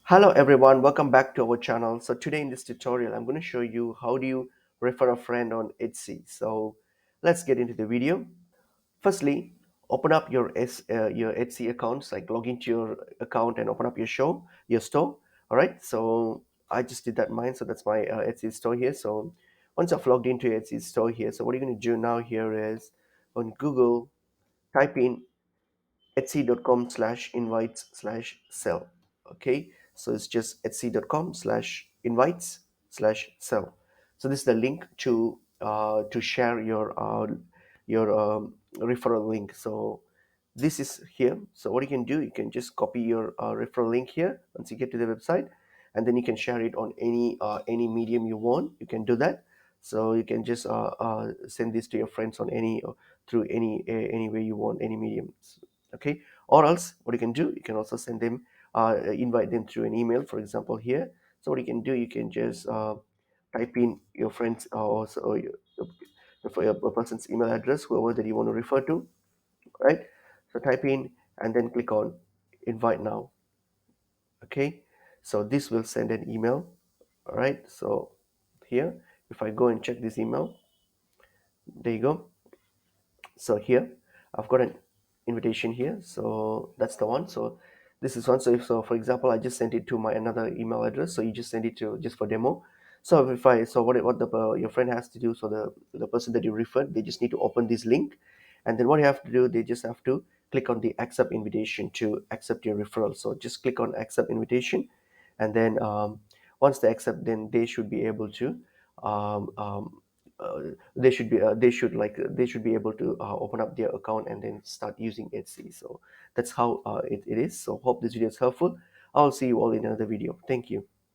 Hello everyone, welcome back to our channel. So today in this tutorial, I'm going to show you how do you refer a friend on Etsy. So let's get into the video. Firstly, open up your Etsy accounts, like log into your account and open up your store. All right. So I just did that mine. So that's my Etsy store here. So once I've logged into Etsy store here, so what you're going to do now here is on Google, type in etsy.com/invites/sell. Okay, so it's just etsy.com/invites/sell. So this is the link to share your referral link. So this is here. So what you can do, you can just copy your referral link here once you get to the website, and then you can share it on any medium you want. You can do that. So you can just send this to your friends on through any way you want, any mediums. Okay, or else what you can do, you can also send them invite them through an email, for example here. So what you can do, you can just type in your friends or your person's email address, whoever that you want to refer to, right? So type in and then click on invite now. Okay, so this will send an email. All right, so here, if I go and check this email, there you go. So here I've got an invitation here, so that's the one. So this is one. So if, so for example, I just sent it to my another email address, so you just send it to just for demo. So if I, so what the your friend has to do, so the person that you referred, they just need to open this link, and then what you have to do, they just have to click on the accept invitation to accept your referral. So just click on accept invitation, and then once they accept, then they should be able to um, um, uh, they should be able to open up their account and then start using Etsy. So that's how it is. So hope this video is helpful. I'll see you all in another video. Thank you.